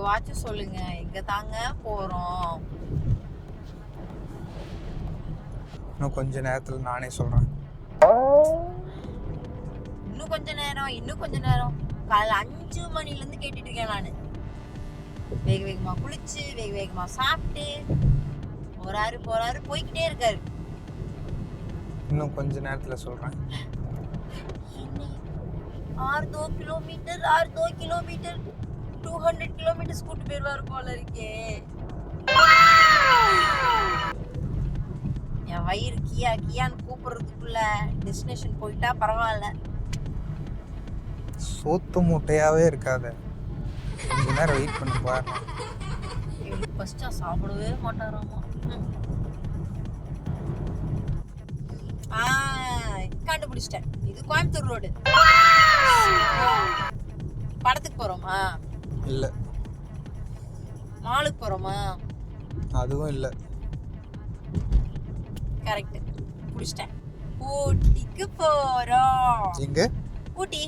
Watch சொல்லுங்க, எங்க தாங்க போறோம்? இன்னும் கொஞ்ச நேரத்துல நானே சொல்றேன். இன்னும் கொஞ்ச நேரம் காலைல 5 மணில இருந்து கேட்டுட்டு இருக்கேன் நானு. வேக வேகமா குளிச்சு வேக வேகமா சாப்பிட்டு போறாரு போய்கிட்டே இருக்காரு. இன்னும் கொஞ்ச நேரத்துல சொல்றேன். 6 கிலோமீட்டர் 200 கிலோமீட்டர்ஸ் கூட்டு போயிருவாரு போல இருக்கே. என் வயிறு கியான்னு கூப்பிடுறதுக்குள்ள டெஸ்டினேஷன் போயிட்டா பரவாயில்ல. சோத்து மூட்டையாவே இருக்காத, கொஞ்ச நேரம் வெயிட் பண்ணி பாரு. ஃபர்ஸ்டா சாப்பிடவே மாட்டாராமா. கண்டுபிடிச்சிட்டேன், இது கோயம்புத்தூர் ரோடு. படத்துக்கு போறோமா? இல்ல. மாலுக்கு போறோமா? அதுவும் இல்ல. கரெக்ட், புடிச்சிட்டேன். ஊட்டிக்கு போறோம். எங்க? ஊட்டி.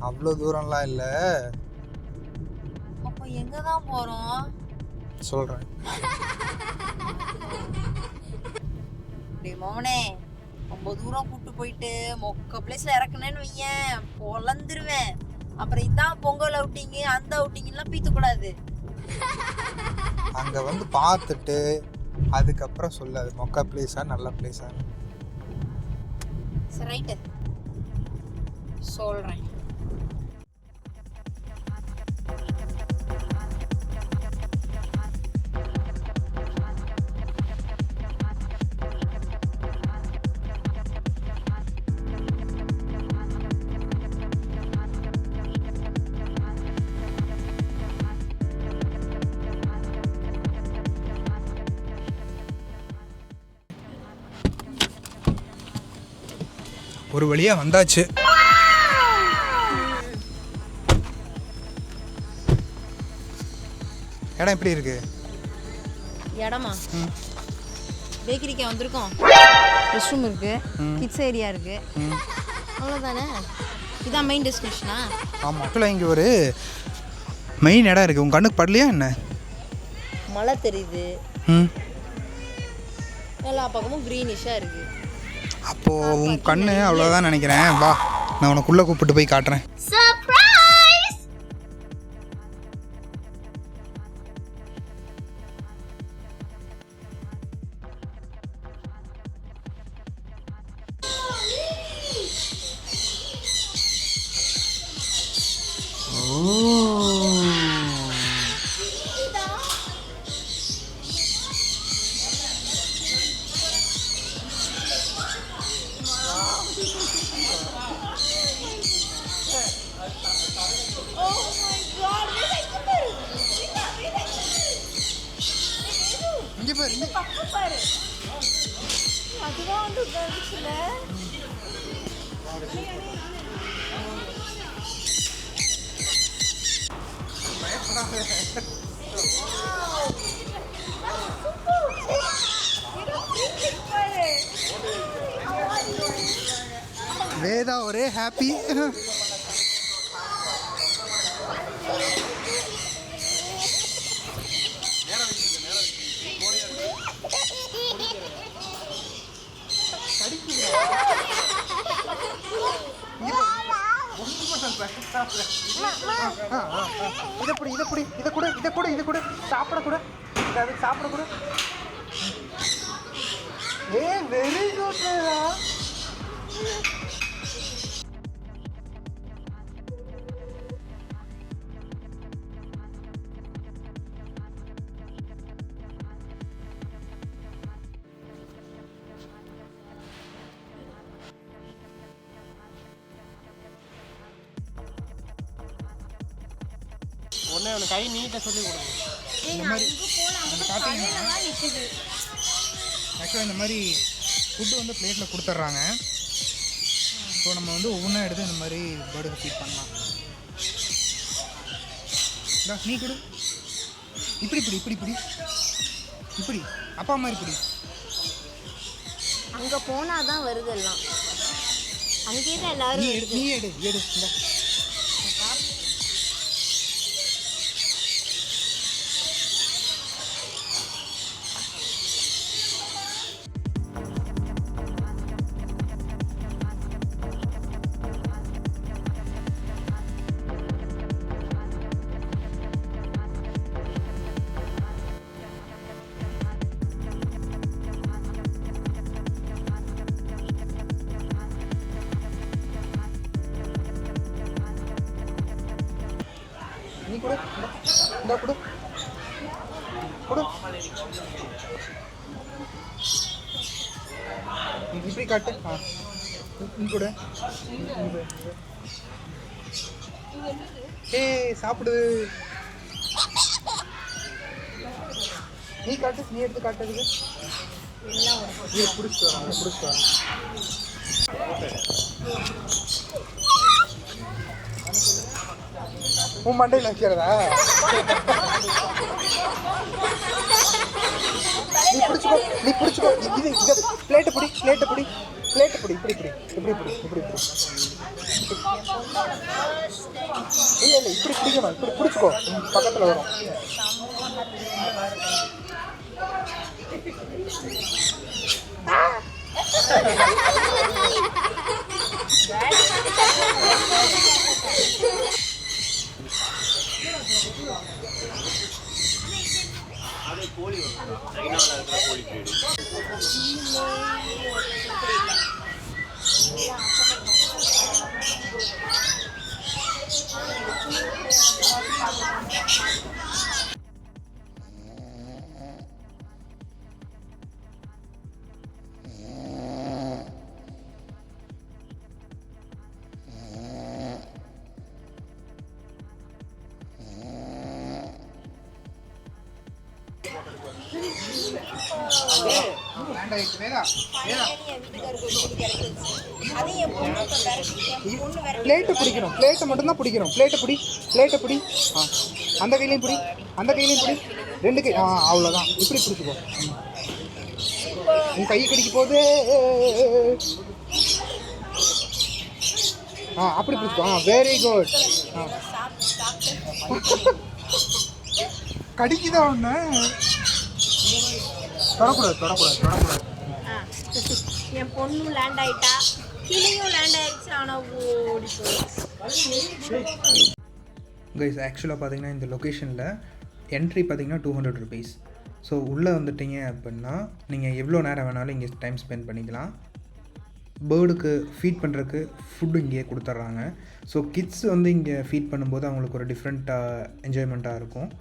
அவ்வளவு தூரம்லாம் இல்ல. அப்ப எங்க தான் போறோம்? சொல்றேன். மோனே, ரொம்ப தூரம் கூட்டு போயிட்டு மொக்க பிளேஸ்ல இறக்குனேன்னு வையேன், பொலந்துருவேன். அப்புறம் இதான் பொங்கல் அவுட்டிங் அந்த அவுட்டிங் எல்லாம் பீத்த கூடாது. அங்க வந்து பார்த்துட்டு அதுக்கப்புறம் சொல்லு, அது மொக்க பிளேஸா நல்ல பிளேஸா. சரி, ரைட்டு சொல்றேன். ஒரு வழியா வந்தாச்சு. இடம் எப்படி இருக்கு? இடமா? பேக்கரிக்கு வந்திருக்கோம். ரெஸ்ட் ரூம் இருக்கு, கிட்ஸ் ஏரியா இருக்கு, அவ்வளோதானே. இதான் மெயின் டெஸ்டினேஷனா? ஆமாம். ஆக்சுவலாக இங்கே ஒரு மெயின் இடம் இருக்குது. உங்கள் கண்ணுக்கு படலையா என்ன? மழை தெரியுது, எல்லா பக்கமும் க்ரீனிஷாக இருக்குது. அப்போது உன் கண்ணு அவ்வளோதான் நினைக்கிறேன். வா, நான் உனக்குள்ளே கூப்பிட்டு போய் காட்டுறேன். வேதா ஒரே ஹாப்பி. இதை கூட சாப்பிடக்கூட வெரி குட். ஒன்று கை நீட்ட சொல்லி கொடுங்க. இந்த மாதிரி ஆக்சுவலாக இந்த மாதிரி ஃபுட்டு வந்து பிளேட்டில் கொடுத்துட்றாங்க. ஸோ நம்ம வந்து ஒவ்வொன்றா எடுத்து இந்த மாதிரி பேர்டுக்கு ஃபீட் பண்ணலாம். நீ கொடு, இப்படி அப்பா மாதிரி இப்படி. அங்கே போனால் தான் வருது எல்லாம். அங்கேயே தான் எல்லாரும். நீ எடு இந்த கொடு இந்த கொடு கொடு. இப்படி காட்டு. கொடு. சாப்பிடு. நீ காட்டு, நீ எடுத்து காட்டுறதுக்கு பிடிச்சிட்டு வரேன் பிடிச்சிட்டு வரேன். உன் மண்டையில் வைக்கிறதா? நீ பிடிச்சிக்கோ நீ பிடிச்சிக்கோ. இது இதை பிளேட்டை பிடி பிளேட்டை பிடி பிளேட்டை பிடி இப்படி பிடி இப்படி பிடி இப்படி பிடி. இல்லை இல்லை இப்படி பிடிக்கணும். இப்படி பிடிச்சிக்கோ, பக்கத்தில் வரும். கோழி சைனால இருக்கிற கோழி பிரீடு. பிளேட்டை பிடிக்கணும், பிளேட்டை மட்டும்தான் பிடிக்கணும். பிளேட்டை பிடி பிளேட்டை பிடி. அந்த கையிலையும் பிடி அந்த கையிலையும் பிடி. ரெண்டு கை. அவ்வளோதான். இப்படி பிடிச்சிக்கோ. உன் கை கடிக்க போகுது. அப்படி பிடிச்சிக்கோ. Very good. கடிக்குதா ஒன்று? தொடக்கூடாது தொடக்கூடாது தொடக்கூடாது. என் பொண்ணும் லேண்ட் ஆயிட்டா, கிளியும் லேண்ட் ஆயிடுச்சு. ஆனால் ஓடி கைஸ், ஆக்சுவலாக பார்த்தீங்கன்னா இந்த லொக்கேஷனில் என்ட்ரி பார்த்தீங்கன்னா 200 rupees. ஸோ உள்ளே வந்துட்டீங்க அப்படின்னா நீங்கள் எவ்வளோ நேரம் வேணாலும் இங்கே டைம் ஸ்பெண்ட் பண்ணிக்கலாம். பேர்டுக்கு ஃபீட் பண்ணுறதுக்கு ஃபுட்டு இங்கேயே கொடுத்துட்றாங்க. ஸோ கிட்ஸ் வந்து இங்கே ஃபீட் பண்ணும்போது அவங்களுக்கு ஒரு டிஃப்ரெண்ட்டாக என்ஜாய்மெண்ட்டாக இருக்கும்.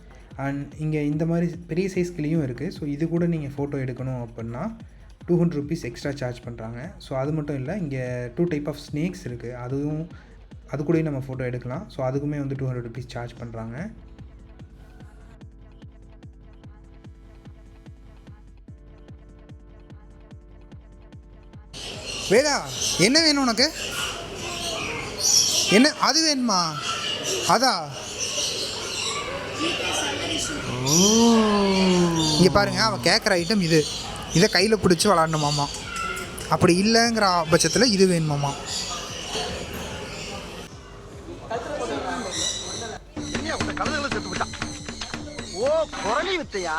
அண்ட் இங்கே இந்த மாதிரி பெரிய சைஸ் கிளியும் இருக்குது. ஸோ இது கூட நீங்கள் ஃபோட்டோ எடுக்கணும் அப்படின்னா 200 rupees எக்ஸ்ட்ரா சார்ஜ் பண்ணுறாங்க. ஸோ அது மட்டும் இல்லை, இங்கே 2 type ஆஃப் ஸ்னேக்ஸ் இருக்குது. அது கூடயும் நம்ம ஃபோட்டோ எடுக்கலாம். ஸோ அதுக்குமே வந்து 200 rupees சார்ஜ் பண்ணுறாங்க. வேதா, என்ன வேணும் உனக்கு? என்ன அது வேணுமா? அதா இங்கே பாருங்க, அவன் கேட்குற ஐட்டம் இது. இதை கையில் பிடிச்சி விளாடணுமாம்மா. அப்படி இல்லைங்கிற பட்சத்தில் இது வேணுமாம்மா. ஓ, குரலி வித்தையா?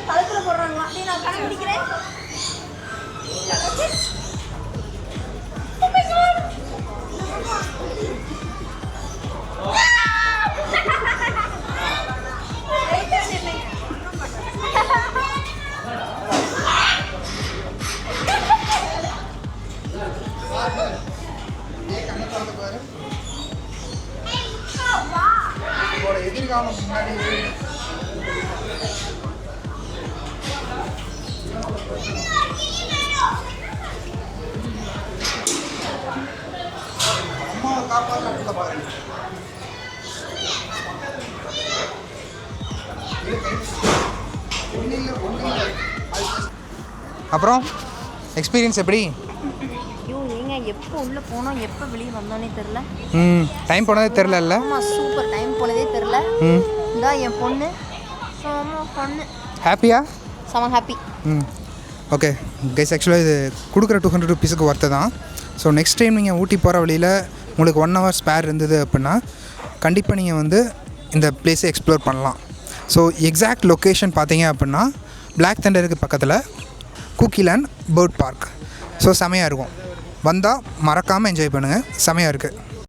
கழுத்துல போடுறாங்களா? நீ நான் கணக்கு பிடிக்கிறேன். எதிர்காலம் முன்னாடி அம்மாவை காப்பாற்ற பாருங்க. அப்புறம் எக்ஸ்பீரியன்ஸ் எப்படி? ஐயோ ஏங்க எப்போ உள்ளே போனோம் எப்போ வெளியே வந்தோன்னே தெரில. டைம் போனதே தெரில. ஆமாம் சூப்பர் டைம் போனதே தெரில. இதான் என் பொண்ணு. ஆமாம் பொண்ணு ஹாப்பியா? செம ஹாப்பி. ஓகே கைஸ், ஆக்சுவலாக இது கொடுக்குற 200 ருபீஸுக்கு ஒர்த்து தான். ஸோ நெக்ஸ்ட் டைம் நீங்கள் ஊட்டி போகிற வழியில் உங்களுக்கு 1 hour ஸ்பேர் இருந்தது அப்படின்னா கண்டிப்பாக நீங்கள் வந்து இந்த பிளேஸை எக்ஸ்ப்ளோர் பண்ணலாம். ஸோ எக்ஸாக்ட் லொக்கேஷன் பார்த்தீங்க அப்படின்னா பிளாக் தண்டருக்கு பக்கத்தில் கூக்கிலேண்ட் பேர்ட் பார்க். ஸோ செமையாக இருக்கும், வந்தால் மறக்காமல் என்ஜாய் பண்ணுங்கள், செமையாக இருக்குது.